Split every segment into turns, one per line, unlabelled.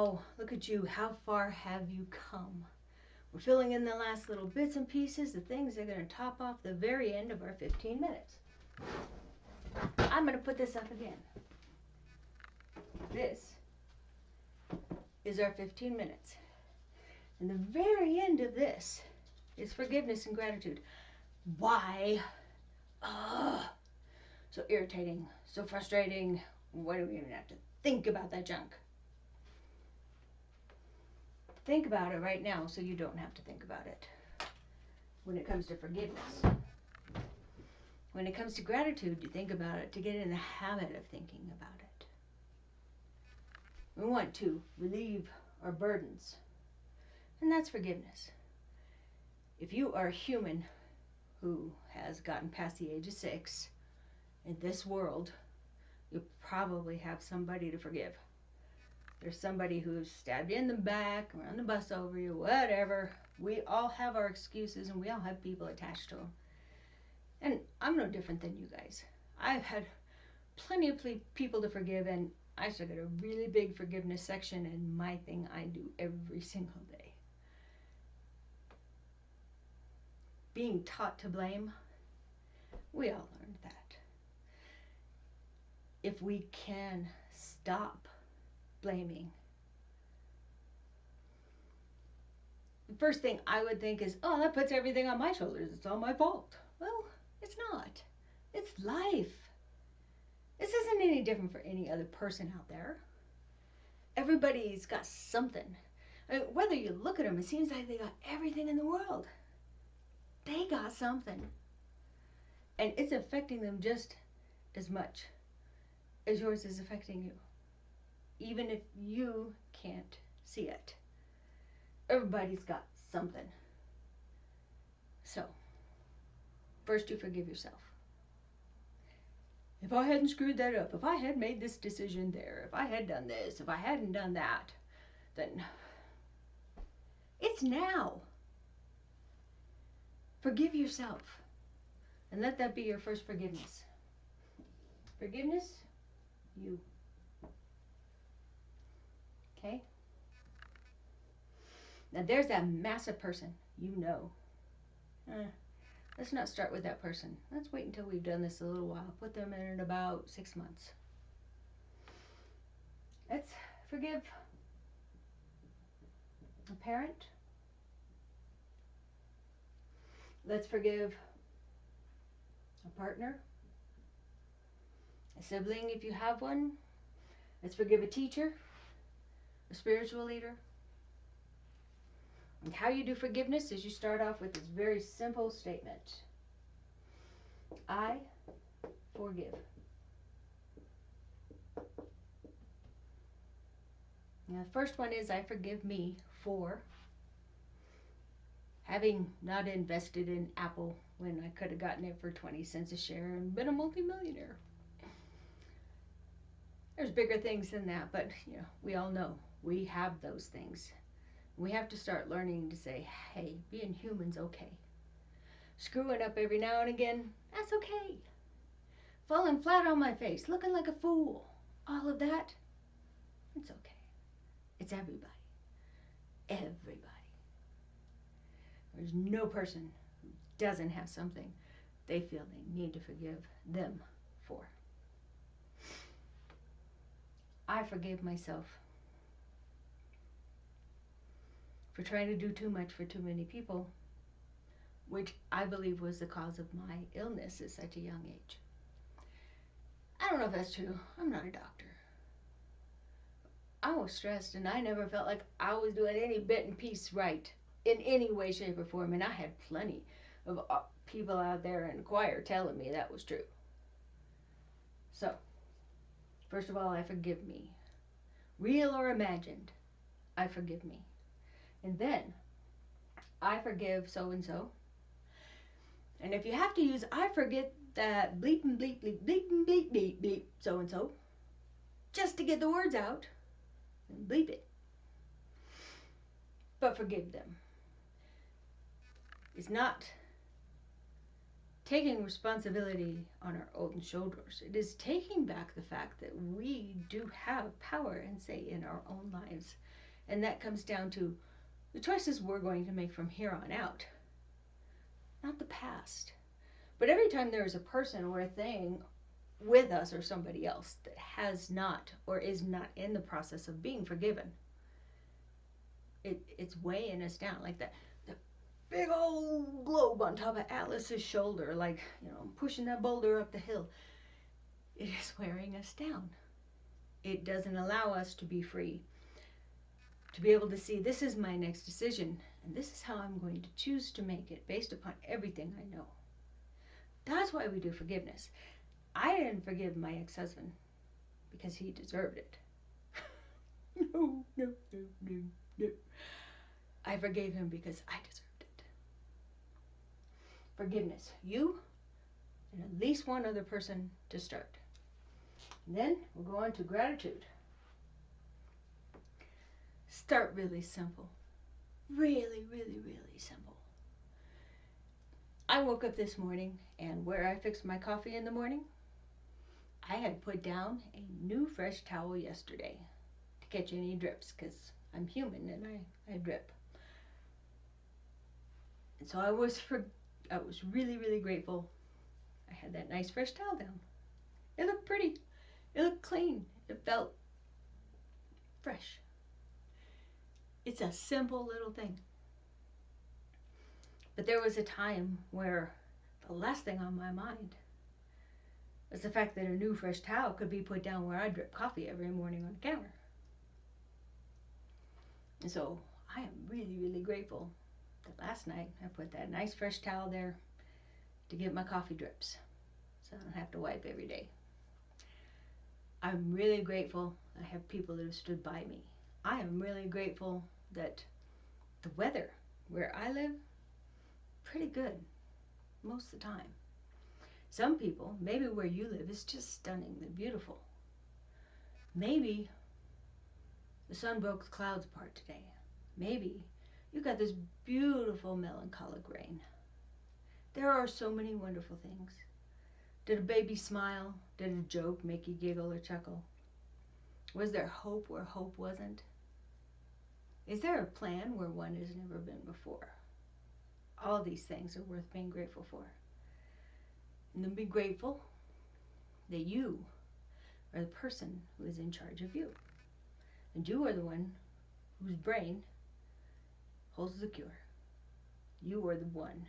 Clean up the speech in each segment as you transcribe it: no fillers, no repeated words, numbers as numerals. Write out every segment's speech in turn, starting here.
wow, look at you. How far have you come? We're filling in the last little bits and pieces, the things that are going to top off the very end of our 15 minutes. I'm going to put this up again. This is our 15 minutes. And the very end of this is forgiveness and gratitude. Why? So irritating, so frustrating. Why do we even have to think about that junk? Think about it right now so you don't have to think about it. When it comes to forgiveness. When it comes to gratitude, you think about it to get in the habit of thinking about it. We want to relieve our burdens. And that's forgiveness. If you are a human who has gotten past the age of 6 in this world, you probably have somebody to forgive. There's somebody who's stabbed you in the back, run the bus over you, whatever. We all have our excuses and we all have people attached to them. And I'm no different than you guys. I've had plenty of people to forgive, and I still got a really big forgiveness section in my thing I do every single day. Being taught to blame, we all learned that. If we can stop blaming, the first thing I would think is, oh, that puts everything on my shoulders. It's all my fault. Well, it's not. It's life. This isn't any different for any other person out there. Everybody's got something. I mean, whether you look at them, it seems like they got everything in the world. They got something. And it's affecting them just as much as yours is affecting you. Even if you can't see it. Everybody's got something. So, first you forgive yourself. If I hadn't screwed that up, if I had made this decision there, if I had done this, if I hadn't done that, then it's now. Forgive yourself. And let that be your first forgiveness. Forgiveness, you. Okay? Now there's that massive person you know. Let's not start with that person. Let's wait until we've done this a little while. Put them in about 6 months. Let's forgive a parent. Let's forgive a partner, a sibling if you have one. Let's forgive a teacher, a spiritual leader. And how you do forgiveness is you start off with this very simple statement. I forgive. Now, the first one is I forgive me for having not invested in Apple when I could have gotten it for 20 cents a share and been a multimillionaire. There's bigger things than that, but we all know we have those things. We have to start learning to say, hey, being human's okay. Screwing up every now and again, that's okay. Falling flat on my face, looking like a fool, all of that, it's okay. It's everybody. Everybody. There's no person who doesn't have something they feel they need to forgive them for. I forgave myself for trying to do too much for too many people, which I believe was the cause of my illness at such a young age. I don't know if that's true. I'm not a doctor. I was stressed and I never felt like I was doing any bit and piece right in any way, shape, or form. And I had plenty of people out there in the choir telling me that was true. So, first of all, I forgive me. Real or imagined, I forgive me. And then, I forgive so-and-so. And if you have to use I forget that bleep and bleep, bleep, bleep and bleep, bleep, bleep, so-and-so, just to get the words out, and bleep it. But forgive them. It's not taking responsibility on our own shoulders. It is taking back the fact that we do have power and say in our own lives. And that comes down to the choices we're going to make from here on out, not the past. But every time there is a person or a thing with us or somebody else that has not or is not in the process of being forgiven, it's weighing us down like that. Big old globe on top of Atlas's shoulder, like, pushing that boulder up the hill. It is wearing us down. It doesn't allow us to be free, to be able to see this is my next decision, and this is how I'm going to choose to make it based upon everything I know. That's why we do forgiveness. I didn't forgive my ex-husband because he deserved it. No. I forgave him because I deserved it. Forgiveness. You and at least one other person to start. And then we'll go on to gratitude. Start really simple. Really, really, really simple. I woke up this morning, and where I fixed my coffee in the morning, I had put down a new fresh towel yesterday to catch any drips, because I'm human and I drip. And so I was really, really grateful. I had that nice fresh towel down. It looked pretty. It looked clean. It felt fresh. It's a simple little thing. But there was a time where the last thing on my mind was the fact that a new fresh towel could be put down where I drip coffee every morning on the counter. And so I am really, really grateful that last night I put that nice fresh towel there to get my coffee drips so I don't have to wipe every day. I'm really grateful I have people that have stood by me. I am really grateful that the weather where I live, pretty good most of the time. Some people, maybe where you live is just stunningly beautiful. Maybe the sun broke the clouds apart today. Maybe you got this beautiful melancholic rain. There are so many wonderful things. Did a baby smile? Did a joke make you giggle or chuckle? Was there hope where hope wasn't? Is there a plan where one has never been before? All these things are worth being grateful for. And then be grateful that you are the person who is in charge of you. And you are the one whose brain holds the cure. You are the one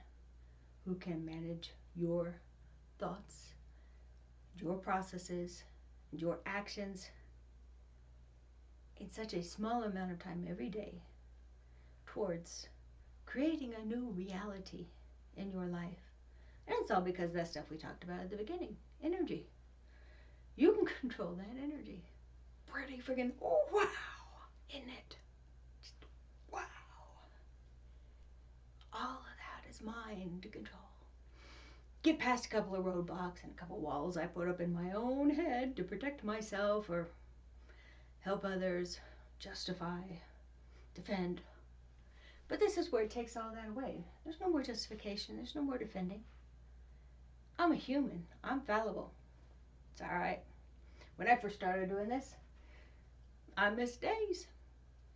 who can manage your thoughts, your processes, and your actions in such a small amount of time every day towards creating a new reality in your life. And it's all because of that stuff we talked about at the beginning. Energy. You can control that energy. Pretty friggin', oh wow, isn't it? Just wow. All of that is mine to control. Get past a couple of roadblocks and a couple of walls I put up in my own head to protect myself or help others, justify, defend. But this is where it takes all that away. There's no more justification. There's no more defending. I'm a human. I'm fallible. It's all right. When I first started doing this, I missed days.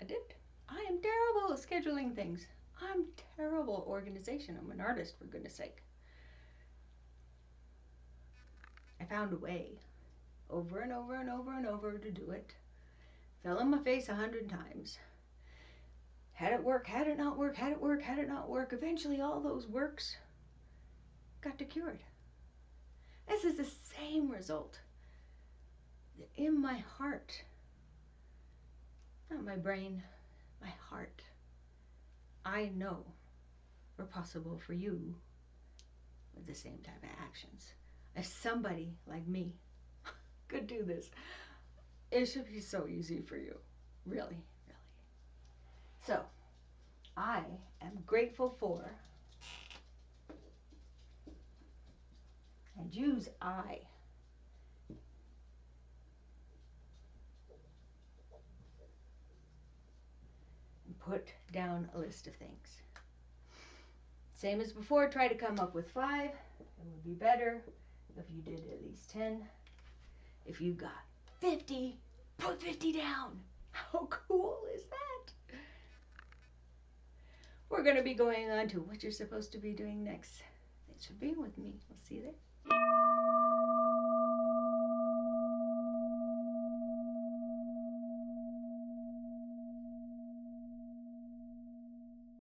I did. I am terrible at scheduling things. I'm terrible at organization. I'm an artist, for goodness sake. I found a way over and over and over and over to do it. Fell on my face 100 times. Had it work, had it not work, had it work, had it not work. Eventually all those works got cured. This is the same result in my heart. Not my brain, my heart. I know are possible for you with the same type of actions. If somebody like me could do this, it should be so easy for you. Really, really. So, I am grateful for, and use I. And put down a list of things. Same as before, try to come up with 5. It would be better if you did at least 10. If you got 50, put 50 down. How cool is that? We're going to be going on to what you're supposed to be doing next. Thanks for being with me. We'll see you there.